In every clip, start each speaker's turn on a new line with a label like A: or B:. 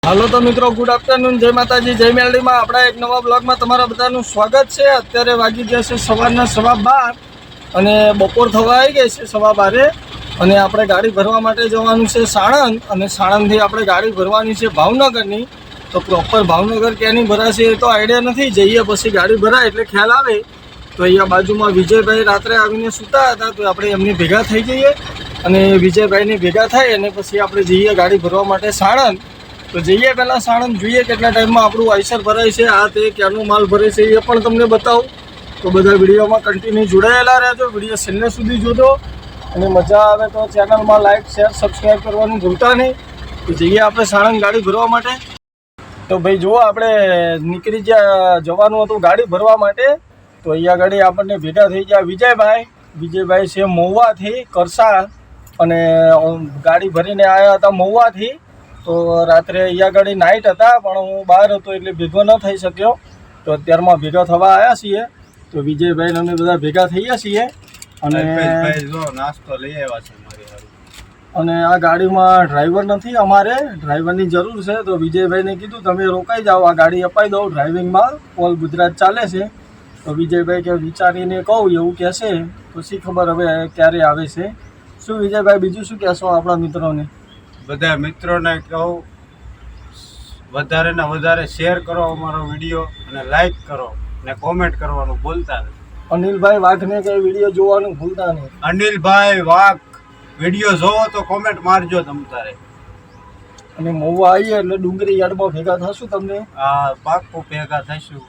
A: હાલો તો મિત્રો, good afternoon, જય માતાજી, જય મેલડીમાં આપણા એક નવા બ્લોગમાં તમારા બધાનું સ્વાગત છે। અત્યારે વાગી ગયા છે સવારના 12:15 અને બપોર થવા આવી ગઈ છે 12:15 અને આપણે ગાડી ભરવા માટે જવાનું છે સાણંદ અને સાણંદથી આપણે ગાડી ભરવાની છે ભાવનગરની। તો પ્રોપર ભાવનગર ક્યાંની ભરાશે એ તો આઈડિયા નથી, જઈએ પછી ગાડી ભરાય એટલે ખ્યાલ આવે। તો અહીંયા બાજુમાં વિજયભાઈ રાત્રે આવીને સૂતા હતા, તો આપણે એમની ભેગા થઈ જઈએ અને વિજયભાઈની ભેગા થઈ અને પછી આપણે જઈએ ગાડી ભરવા માટે સાણંદ। તો જઈએ પહેલાં સાણંદ, જોઈએ કેટલા ટાઈમમાં આપણું આઈસર ભરાય છે, આ તે ક્યાંનો માલ ભરે છે એ પણ તમને બતાવું। તો બધા વિડીયોમાં કન્ટિન્યુ જોડાયેલા રહેજો, વિડીયો છેલ્લે સુધી જોજો અને મજા આવે તો ચેનલમાં લાઇક શેર સબસ્ક્રાઈબ કરવાનું ભૂલતા નહીં। તો જઈએ આપણે સાણંદ ગાડી ભરવા માટે। તો ભાઈ જુઓ, આપણે નીકળી જવાનું હતું ગાડી ભરવા માટે। તો અહીંયા ગાડી આપણને ભેગા થઈ ગયા વિજયભાઈ છે મહુવાથી કરસા અને ગાડી ભરીને આવ્યા હતા મહુવાથી। તો રાત્રે અહીંયા ગાડી નાઇટ હતા પણ હું બહાર હતો એટલે ભેગો ન થઈ શક્યો। તો અત્યારમાં ભેગા થવા આવ્યા છીએ। તો વિજયભાઈને અમે બધા ભેગા થઈએ છીએ અને
B: નાસ્તો લઈ આવ્યા છે
A: અને આ ગાડીમાં ડ્રાઈવર નથી, અમારે ડ્રાઈવરની જરૂર છે। તો વિજયભાઈને કીધું તમે રોકાઈ જાઓ, આ ગાડી અપાઈ દઉં ડ્રાઇવિંગમાં, ઓલ ગુજરાત ચાલે છે। તો વિજયભાઈ કે વિચારીને કહું એવું કહેશે, પછી ખબર હવે ક્યારે આવે છે। શું વિજયભાઈ, બીજું શું કહેશો આપણા મિત્રોને?
B: બધા મિત્રોને કહું વધારે ને વધારે શેર કરો અમારો વિડીયો અને લાઈક કરો અને કોમેન્ટ કરવાનું ભૂલતા નહીં।
A: અનિલભાઈ વાઘને કઈ વિડીયો જોવાનું ભૂલતા નહીં।
B: અનિલભાઈ વાઘ વિડીયો જોવો તો કોમેન્ટ મારજો તમ તારે।
A: અને મહુવા આવીએ એટલે ડુંગરી યાર્ડમાં ભેગા થશું તમને।
B: હા, પાક્કું ભેગા થઈશું।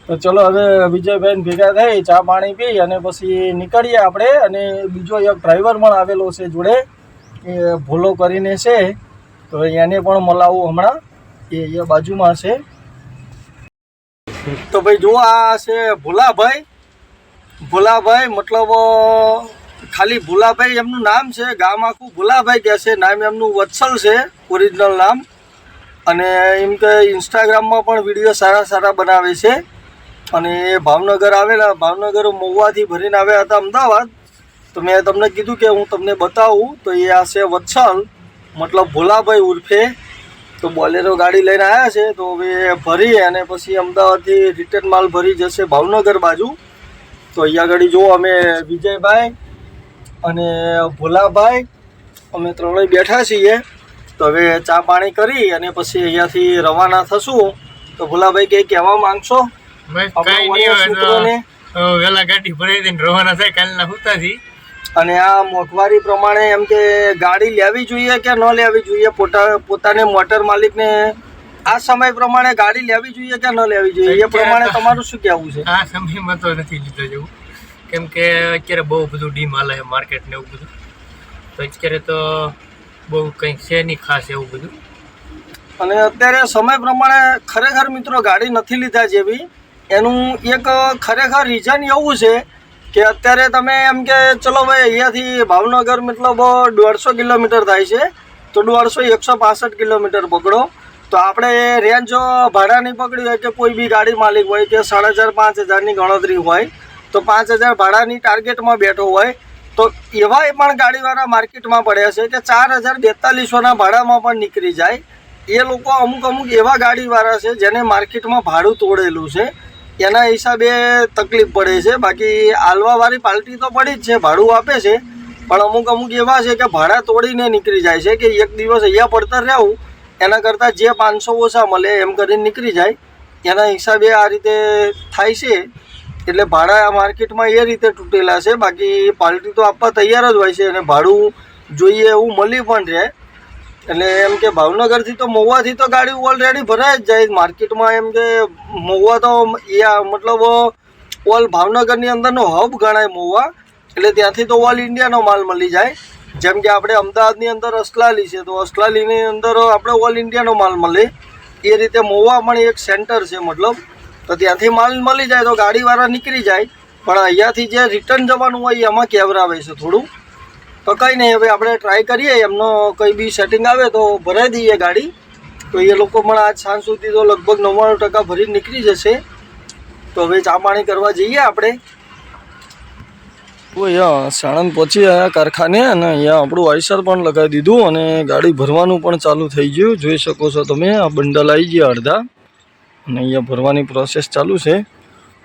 A: તો ચલો હવે વિજયભાઈ ભેગા થઈ ચા પાણી પી અને પછી નીકળીએ આપણે। અને બીજો એક ડ્રાઈવર પણ આવેલો છે જોડે, એ ભોલો કરીને છે, તો એને પણ મળાવું હમણાં, એ અહીંયા બાજુમાં છે। તો ભાઈ જુઓ, આ છે ભોલાભાઈ મતલબ ખાલી ભોલાભાઈ એમનું નામ છે, ગામ આખું ભોલાભાઈ કહે છે, નામ એમનું વત્સલ છે ઓરિજિનલ નામ। અને એમ કે ઇન્સ્ટાગ્રામમાં પણ વિડીયો સારા બનાવે છે। અને એ ભાવનગર આવેલા, ભાવનગર મહુવાથી ભરીને આવ્યા હતા અમદાવાદ। તો મેં તમને કીધું કે હું તમને બતાવું। તો એ આ છે વત્સલ મતલબ ભોલાભાઈ ઉર્ફે, તો બોલેરો ગાડી લઈને આવ્યા છે। તો હવે ભરી અને પછી અમદાવાદથી રિટર્ન માલ ભરી જશે ભાવનગર બાજુ। તો અહીંયા ગાડી જુઓ, અમે વિજયભાઈ અને ભોલાભાઈ અમે ત્રણેય બેઠા છીએ। તો હવે ચા પાણી કરી અને પછી અહીંયાથી રવાના થશું। તો ભોલાભાઈ કંઈ કહેવા માંગશો?
C: વેલા ગાડી ભરાઈ દઈને રવાના થાય કાલના હુતાથી।
A: અને આ મોંઘવારી પ્રમાણે એમ કે ગાડી લેવી જોઈએ કે ન લેવી જોઈએ, પોતાને મોટર માલિકને આ સમય પ્રમાણે ગાડી લેવી જોઈએ કે ન લેવી જોઈએ, એ પ્રમાણે તમારું શું કહેવું છે?
C: આ સમયમાં તો નથી લીધો જવું, કેમ કે અત્યારે બહુ બધું ડીમ હાલે છે માર્કેટ ને એવું બધું, તો અત્યારે તો બહુ કંઈક છે નહીં ખાસ એવું બધું।
A: અને અત્યારે સમય પ્રમાણે ખરેખર મિત્રો ગાડી નથી લીધા જેવી, એનું એક ખરેખર રીઝન એવું છે કે અત્યારે તમે એમ કે ચલો ભાઈ અહીંયાથી ભાવનગર મતલબ 150 કિલોમીટર થાય છે, તો 165 કિલોમીટર પકડો। તો આપણે રેન્જ ભાડાની પકડી હોય કે કોઈ બી ગાડી માલિક હોય કે 4,500-5,000ની ગણતરી હોય, તો 5,000 ભાડાની ટાર્ગેટમાં બેઠો હોય, તો એવા પણ ગાડીવાળા માર્કેટમાં પડ્યા છે કે 4,042ના ભાડામાં પણ નીકળી જાય। એ લોકો અમુક એવા ગાડીવાળા છે જેને માર્કેટમાં ભાડું તોડેલું છે, એના હિસાબે તકલીફ પડે છે। બાકી આલવાવાળી પાર્ટી તો પડી જ છે, ભાડું આપે છે, પણ અમુક એવા છે કે ભાડા તોડીને નીકળી જાય છે કે એક દિવસ અહીંયા પડતર રહેવું એના કરતાં જે 500 ઓછા મળે એમ કરીને નીકળી જાય, એના હિસાબે આ રીતે થાય છે। એટલે ભાડા માર્કેટમાં એ રીતે તૂટેલા છે, બાકી પાર્ટી તો આપવા તૈયાર જ હોય છે અને ભાડું જોઈએ એવું મળી પણ રહે। એટલે એમ કે ભાવનગરથી તો મહુવાથી તો ગાડી ઓલરેડી ભરાઈ જ જાય માર્કેટમાં। એમ કે મહુવા તો મતલબ ઓલ ભાવનગરની અંદરનો હબ ગણાય મહુવા, એટલે ત્યાંથી તો ઓલ ઇન્ડિયાનો માલ મળી જાય। જેમ કે આપણે અમદાવાદની અંદર અસલાલી છે, તો અસલાલીની અંદર આપણે ઓલ ઇન્ડિયાનો માલ મળે, એ રીતે મહુવા પણ એક સેન્ટર છે મતલબ, તો ત્યાંથી માલ મળી જાય તો ગાડીવાળા નીકળી જાય। પણ અહીંયાથી જે રિટર્ન જવાનું હોય એમાં કેવરાવે છે થોડું। તો કંઈ નહીં, હવે આપણે ટ્રાય કરીએ, એમનો કંઈ બી સેટિંગ આવે તો ભરાઈ દઈએ ગાડી। તો એ લોકો પણ આજ સાંજ સુધી તો લગભગ 99% ભરીને નીકળી જશે। તો હવે ચા પાણી કરવા જઈએ આપણે। તો અહીંયા સાણંદ પહોંચી આવ્યા કારખાને અને અહીંયા આપણું આઈસર પણ લગાવી દીધું અને ગાડી ભરવાનું પણ ચાલુ થઈ ગયું. જોઈ શકો છો તમે, આ બંડલ આવી ગયા અડધા અને અહીંયા ભરવાની પ્રોસેસ ચાલુ છે.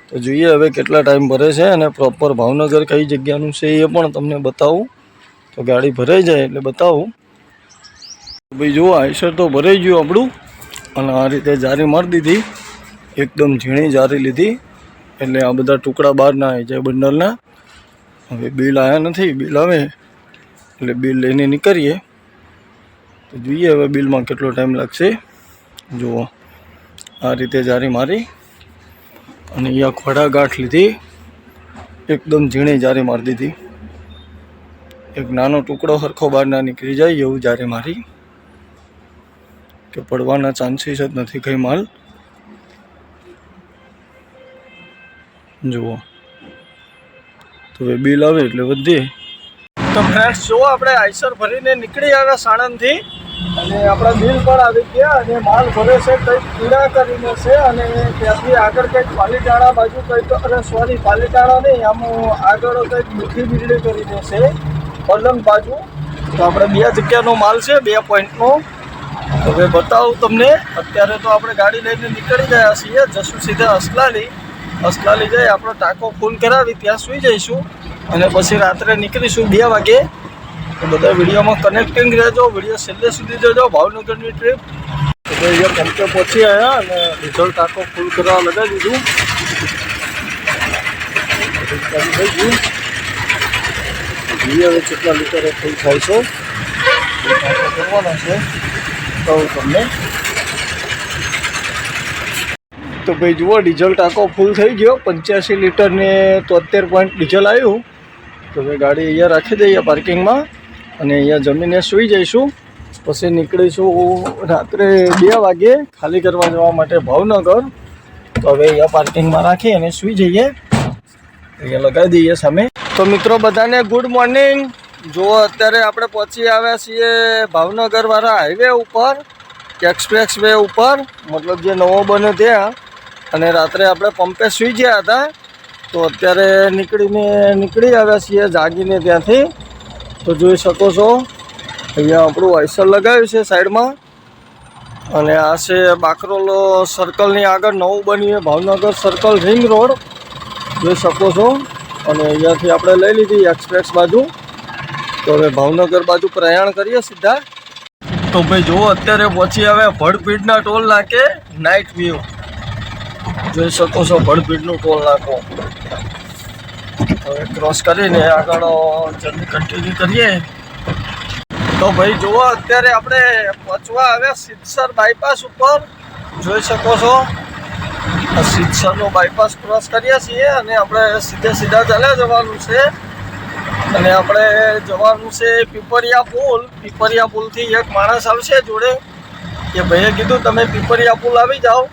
A: તો જોઈએ હવે કેટલા ટાઈમ ભરે છે અને પ્રોપર ભાવનગર કઈ જગ્યાનું છે એ પણ તમને બતાવું. તો ગાડી ભરાઈ જાય એટલે બતાવું. ભાઈ જુઓ, આઈસર તો ભરાઈ ગયું આપણું અને આ રીતે જારી મારી દીધી, એકદમ ઝીણી જારી લીધી એટલે આ બધા ટુકડા બહાર ના આવી જાય બંડલના. હવે બિલ આવ્યા નથી, બિલ આવે એટલે બિલ લઈને નીકળીએ. તો જોઈએ હવે બિલમાં કેટલો ટાઈમ લાગશે. જુઓ, આ રીતે જારી મારી અને અહીંયા ખોડા ગાંઠ લીધી, એકદમ ઝીણી જારી મારી દીધી. એક નાનો ટુકડો સરખો બહાર ના નીકળી જાય એવું જારી મારી, કે પડવાના ચાન્સીસ જ નથી કંઈ માલ. જુઓ, તો હવે બિલ આવે એટલે વધીએ. તો ફ્રેન્ડ્સ જુઓ, આપણે આઈસર ભરીને નીકળી આવ્યા સાણંદથી અને આપણા બિલ પણ આવી ગયા અને માલ ભરે છે કંઈક પીડા કરીને છે અને ત્યાંથી આગળ કંઈક પાલીતાણા બાજુ કંઈક, અરે સોરી પાલીતાણા નહીં, આમ આગળ કંઈક મીઠી બીજળી કરીને છે પલંગ બાજુ. તો આપણે 2 જગ્યાનો માલ છે, 2 પોઈન્ટનો. હવે બતાવું તમને. અત્યારે તો આપણે ગાડી લઈને નીકળી ગયા છીએ, જશું સીધા અસલાલી. અસલાલી જઈ આપણો ટાંકો ફૂલ કરાવી ત્યાં સૂઈ જઈશું અને પછી રાત્રે નીકળીશું 2 વાગે. તો બધા વિડીયોમાં કનેક્ટિંગ રહેજો, વિડીયો છેલ્લે સુધી જોજો. ભાવનગરની ટ્રીપ તો અહીંયા પંપે પહોંચી આવ્યા અને ડીઝલ ટાંકો ફૂલ કરવા લગાવી દીધું. થઈ ગયું. જોઈએ હવે કેટલા લીટરો ફૂલ થાય છે, ટાંકો કરવાનો છે કહું તમને. તો ભાઈ જુઓ, ડીઝલ ટાંકો ફૂલ થઈ ગયો, 85 લીટર ને 73 પોઈન્ટ ડીઝલ આવ્યું. તો હવે ગાડી અહીંયા રાખી દઈએ પાર્કિંગમાં અને અહીંયા જમીને સૂઈ જઈશું. પછી નીકળીશું રાત્રે 2 વાગે ખાલી કરવા જવા માટે ભાવનગર. તો હવે અહીંયા પાર્કિંગમાં રાખી અને સૂઈ જઈએ. અહીંયા લગાવી દઈએ સામે. તો મિત્રો બધાને ગુડ મોર્નિંગ. જો અત્યારે આપણે પહોંચી આવ્યા છીએ ભાવનગરવાળા હાઈવે ઉપર, એક્સપ્રેસ વે ઉપર, મતલબ જે નવો બન્યો ત્યાં. અને રાત્રે આપણે પંપે સૂઈ ગયા હતા તો અત્યારે નીકળી આવ્યા છીએ જાગીને ત્યાંથી. તો જોઈ શકો છો અહીંયા આપણું આઈસર લગાવ્યું છે સાઈડમાં અને આ છે બાકરોલ સર્કલની આગળ નવું બન્યું ભાવનગર સર્કલ રિંગ રોડ, જોઈ શકો છો. અને અહીંયાથી આપણે લઈ લીધી એક્સપ્રેસ બાજુ. તો હવે ભાવનગર બાજુ પ્રયાણ કરીએ સીધા. તો ભાઈ જુઓ, અત્યારે પહોંચી આવ્યા ભડભીડના ટોલ નાકે નાઇટ વ્યૂ. જોઈ શકો છો ભડભીડનું ટોલ નાકો. હવે ક્રોસ કરીને આગળ જલ્દી કન્ટિન્યુ કરીએ. તો ભાઈ જુઓ, અત્યારે આપણે પહોંચવા આવ્યા સિદ્ધસર બાયપાસ ઉપર. જોઈ શકો છો સિદ્ધસરનો બાયપાસ ક્રોસ કરીએ છીએ અને આપણે સીધા ચાલ્યા જવાનું છે. અને આપણે જવાનું છે પીપરિયા પુલ. પીપરિયા પુલથી એક માણસ આવશે જોડે, કે ભાઈએ કીધું તમે પીપરિયા પુલ આવી જાઓ.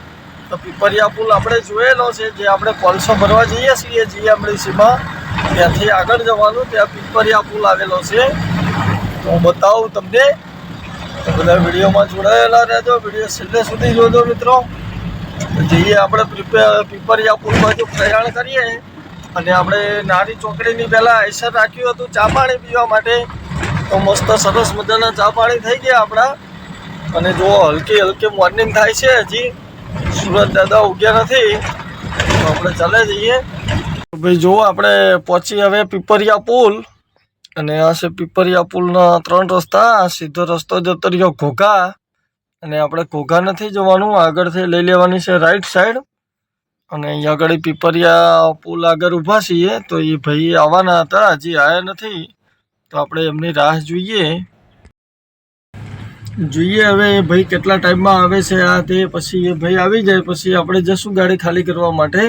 A: તો પીપરિયા પુલ આપણે જોયેલો છે, જે આપણે કોલસો ભરવા જઈએ છીએ જીએમડીસીમાં, ત્યાંથી આગળ જવાનું, ત્યાં પીપરિયા પુલ આવેલો છે. તો હું બતાવું તમને. તો બધા વિડીયોમાં જોડાયેલા રહેજો, વિડીયો છેલ્લે સુધી જોજો મિત્રો. જઈએ આપણે પીપરિયા પુલ બાજુ પ્રયાણ કરીએ. અને આપણે નારી ચોકડીની પહેલાં આઈસર રાખ્યું હતું ચા પાણી પીવા માટે. તો મસ્ત સરસ મજાના ચા પાણી થઈ ગયા આપણા. અને જુઓ, હલકી મોર્નિંગ થાય છે, હજી સુરત દાદા ઉગ્યા નથી. તો આપણે ચાલે જઈએ. ભાઈ જુઓ, આપણે પહોંચી હવે પીપરિયા પુલ અને આ છે પીપરિયા પુલના 3 રસ્તા. આ સીધો રસ્તો જતો રહ્યો ઘોઘા અને આપણે ઘોઘા નથી જવાનું, આગળથી લઈ લેવાની છે રાઈટ સાઈડ. અને અહીંયા આગળ પીપરિયા પુલ આગળ ઊભા છીએ. તો એ ભાઈ આવવાના હતા, હજી આવ્યા નથી. તો આપણે એમની રાહ જોઈએ હવે એ ભાઈ કેટલા ટાઈમમાં આવે છે આ તે. પછી એ ભાઈ આવી જાય પછી આપણે જશું ગાડી ખાલી કરવા માટે.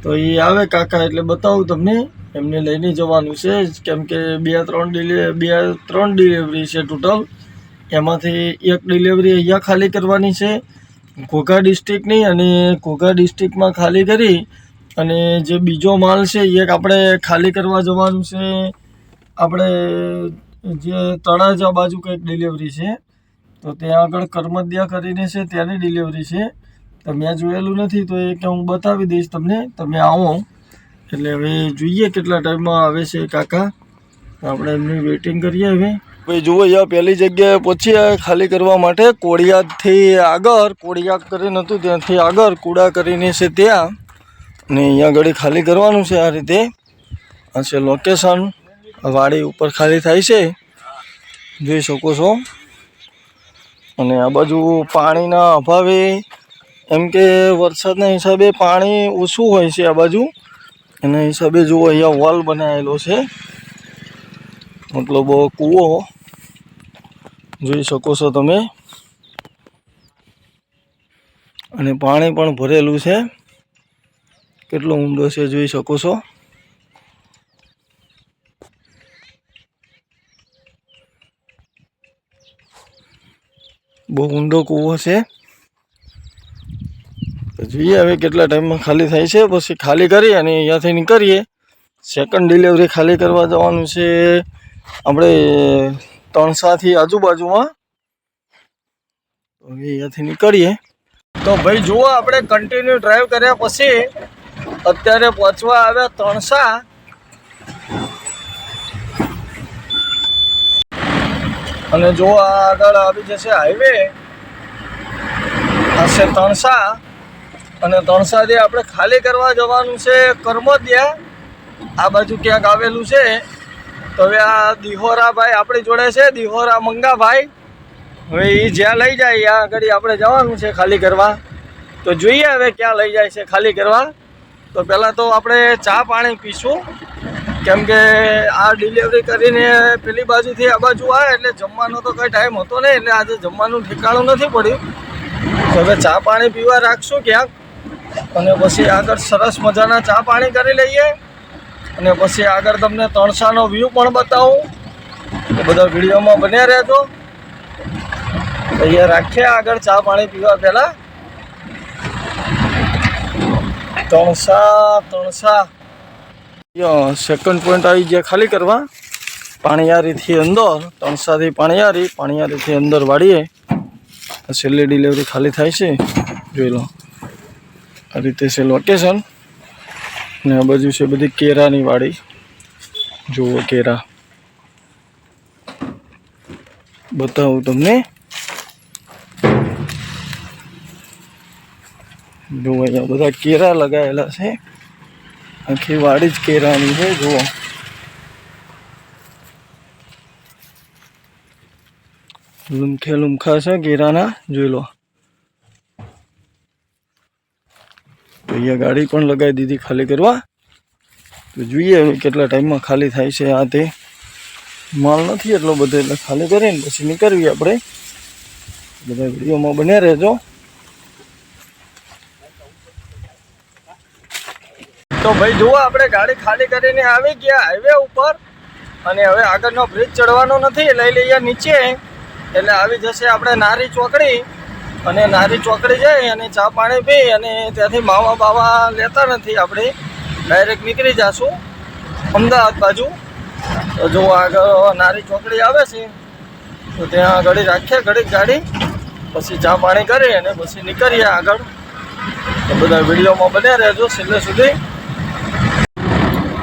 A: તો એ આવે કાકા એટલે બતાવું તમને. એમને લઈને જવાનું છે, કેમ કે 2-3 ડિલિવરી છે ટોટલ. એમાંથી એક ડિલિવરી અહીંયા ખાલી કરવાની છે ઘોઘા ડિસ્ટ્રિક્ટની, અને ઘોઘા ડિસ્ટ્રિક્ટમાં ખાલી કરી અને જે બીજો માલ છે એ આપણે ખાલી કરવા જવાનું છે. આપણે જે તળાજા બાજુ કંઈક ડિલિવરી છે, તો ત્યાં આગળ કરમદિયા કરીને છે, ત્યાંની ડિલિવરી છે. તો મેં જોયેલું નથી, તો એ કે હું બતાવી દઈશ તમને. તમે આવો એટલે હવે જોઈએ કેટલા ટાઈમમાં આવે છે કાકા. આપણે એમની વેઇટિંગ કરીએ હવે. ભાઈ જુઓ અહીંયા પહેલી જગ્યાએ પહોંચ્યા ખાલી કરવા માટે. કોડિયાદથી આગળ, કોડિયાદ કરીને હતું ત્યાંથી આગળ કુડા કરીને છે ત્યાં, ને અહીંયા આગળ ખાલી કરવાનું છે. આ રીતે આ છે લોકેશન. વાડી ઉપર ખાલી થાય છે, જોઈ શકો છો. અને આ બાજુ પાણીના અભાવે, એમ કે વરસાદના હિસાબે પાણી ઓછું હોય છે આ બાજુ, એના હિસાબે જુઓ અહીંયા વોલ બનાવેલો છે, મતલબ કૂવો જોઈ શકો છો તમે. અને પાણી પણ ભરેલું છે, કેટલો ઊંડો છે જોઈ શકો છો. બહુ ઊંડો કૂવો છે. તો જોઈએ હવે કેટલા ટાઈમમાં ખાલી થાય છે. પછી ખાલી કરી અને અહીંયાથી નીકળીએ. સેકન્ડ ડિલિવરી ખાલી કરવા જવાનું છે આપણે તણસાથી આજુબાજુમાં. તો હવે અહીંયાથી નીકળીએ. તો ભાઈ જુઓ, આપણે કન્ટિન્યુ ડ્રાઈવ કર્યા પછી અત્યારે પહોંચવા આવ્યા તણસા. અને જો આગળ આવી જશે હાઈવે, આ છે તણસા. અને તણસાથી આપણે ખાલી કરવા જવાનું છે કરમોદિયા. આ બાજુ ક્યાંક આવેલું છે. તો હવે આ દિહોરા ભાઈ આપણી જોડે છે, દિહોરા મંગાભાઈ. હવે એ જ્યાં લઈ જાય ત્યાં આગળ આપણે જવાનું છે ખાલી કરવા. તો જોઈએ હવે ક્યાં લઈ જાય છે ખાલી કરવા. તો પહેલાં તો આપણે ચા પાણી પીશું, કેમ કે આ ડિલિવરી કરીને પેલી બાજુથી આ બાજુ આવે એટલે જમવાનો તો કંઈ ટાઈમ હતો નહીં, એટલે આજે જમવાનું ઠેકાણું નથી પડ્યું. તો હવે ચા પાણી પીવા રાખશું ક્યાંક, અને પછી આગળ સરસ મજાના ચા પાણી કરી લઈએ. અને પછી આગળ તમને તણસાનો વ્યૂ પણ બતાવું. તો બધા વિડીયોમાં બન્યા રહેજો. અહીંયા રાખીએ આગળ ચા પાણી પીવા પહેલાં. તણસા સેકન્ડ પોઈન્ટ આવી ગયા ખાલી કરવા. પાણીયારીથી અંદર, તણસાથી પાણીયારી, પાણીયારીથી અંદર વાળીએ. છેલ્લી ડિલિવરી ખાલી થાય છે, જોઈ લો. આ રીતે છે લોકેશન. ને આ બાજુ છે બધી કેરાની વાડી. જુઓ કેરા બતાવું તમને. જુઓ અહીંયા બધા કેરા લગાવેલા છે. આખી વાડી જ કેરાની છે. જુઓ લુમખા છે કેરાના, જોઈ લો. તો અહીંયા ગાડી પણ લગાવી દીધી ખાલી કરવા. તો જોઈએ હવે કેટલા ટાઈમમાં ખાલી થાય છે. આ તે માલ નથી એટલો બધો, એટલે ખાલી કરીને પછી નીકળીએ આપણે. બધા વિડીયોમાં બન્યા રહેજો. તો ભાઈ જુઓ, આપણે ગાડી ખાલી કરીને આવી ગયા હાઈવે ઉપર. અને હવે આગળનો બ્રિજ ચડવાનો નથી, લઈ લઈએ નીચે. એટલે આવી જશે આપણે નારી ચોકડી. અને નારી ચોકડી જઈ અને ચા પાણી પી અને ત્યાંથી માવા બાવા લેતા નથી, આપણે ડાયરેક્ટ નીકળી જઈશું અમદાવાદ બાજુ. તો જો આગળ નારી ચોકડી આવે છે, તો ત્યાં ઘડી રાખીએ ઘડીક ગાડી, પછી ચા પાણી કરી અને પછી નીકળીએ આગળ. તો બધા વિડીયોમાં બન્યા રહેજો છેલ્લે સુધી.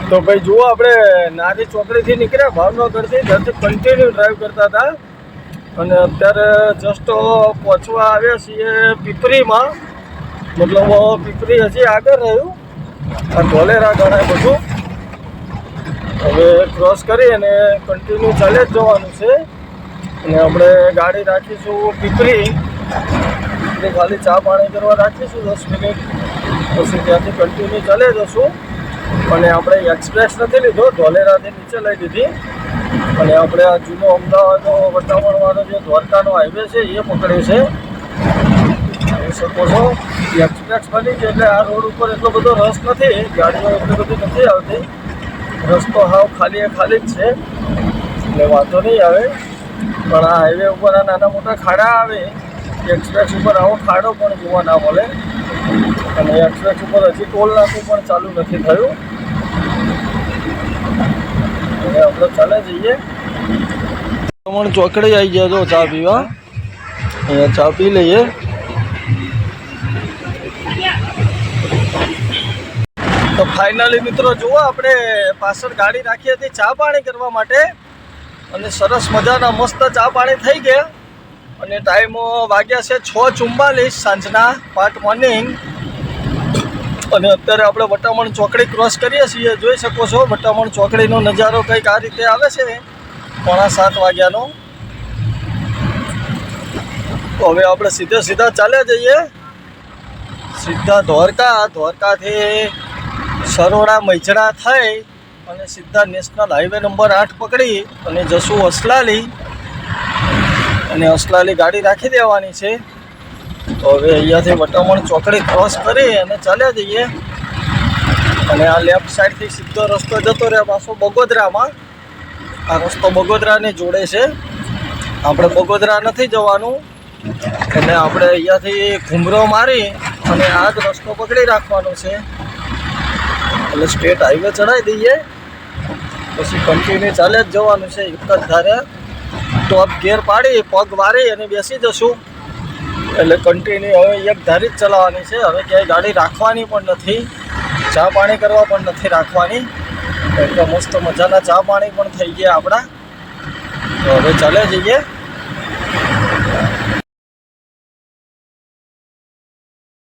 A: તો ભાઈ જુઓ, આપણે નારી ચોકડીથી નીકળ્યા ભાવનગરથી. ત્યાંથી કન્ટિન્યુ ડ્રાઈવ કરતા હતા અને અત્યારે જસ્ટ પહોંચવા આવ્યા છીએ પીપરીમાં. મતલબ પીપરી હજી આગળ રહ્યું, આ ધોલેરા ગણાય બધું. હવે ક્રોસ કરી અને કન્ટિન્યુ ચાલે જ જવાનું છે. અને આપણે ગાડી રાખીશું પીપરી. એટલે ખાલી ચા પાણી કરવા રાખીશું 10 મિનિટ, પછી ત્યાંથી કન્ટિન્યુ ચાલે જશું. અને આપણે એક્સપ્રેસ નથી લીધો, ધોલેરાથી નીચે લઈ દીધી. અને આપણે આ જૂનો અમદાવાદ વટાવણવાળો જે દ્વારકાનો હાઈવે છે એ પકડ્યો છે. જોઈ શકો છો એક્સપ્રેસ બની છે, એટલે આ રોડ ઉપર એટલો બધો રસ નથી, ગાડીઓ એટલી બધી નથી આવતી. રસ્તો હાવ ખાલી જ છે, એટલે વાંધો નહીં આવે. પણ આ હાઈવે ઉપર આ નાના મોટા ખાડા આવે. એક્સપ્રેસ ઉપર આવો ખાડો પણ જોવા ના મળે. અને એક્સપ્રેસ ઉપર હજી ટોલ નાકું પણ ચાલુ નથી થયું. હવે આપણે ચાલે જઈએ. ચોકડી આવી ગયા જો ચા પીવા. અહીંયા ચા પી લઈએ. તો ફાઇનલી મિત્રો જુઓ આપણે પાછળ ગાડી રાખી હતી ચા પાણી કરવા માટે અને સરસ મજાના મસ્ત ચા પાણી થઈ ગયા અને ટાઈમ વાગ્યા છે 6:44 સાંજના પાર્ટ મોર્નિંગ અને અત્યારે આપણે વટામણ ચોકડી ક્રોસ કરીએ છીએ. જોઈ શકો છો વટામણ ચોકડીનો નજારો કંઈક આ રીતે આવે છે 6:45 વાગ્યાનો. તો હવે આપણે સીધા ચાલ્યા જઈએ સીધા દ્વારકાથી સરોડા મૈજડા થઈ અને સીધા નેશનલ હાઈવે નંબર 8 પકડી અને જશું અસલાલી અને અસલાલી ગાડી રાખી દેવાની છે. તો હવે અહીંયાથી વટામણ ચોકડી ક્રોસ કરી અને ચાલ્યા જઈએ અને આ લેફ્ટ સાઈડથી સીધો રસ્તો જતો રહે પાછો બગોદરામાં. આ રસ્તો બગોદરાને જોડે છે. આપણે બગોદરા નથી જવાનું એટલે આપણે અહીંયાથી ઘૂમરો મારી અને આ જ રસ્તો પકડી રાખવાનો છે એટલે સ્ટેટ હાઈવે ચડાવી દઈએ પછી કન્ટિન્યુ ચાલે જ જવાનું છે. એક જ ધારે ટોપ ગેર પાડી પગ વારી અને બેસી જશું એટલે કન્ટિન્યુ હવે એક ધારી જ ચલાવવાની છે. હવે ક્યાંય ગાડી રાખવાની પણ નથી, ચા પાણી કરવા પણ નથી રાખવાની. એટલે મસ્ત મજાના ચા પાણી પણ થઈ ગયા આપણા. તો હવે ચાલે જઈએ.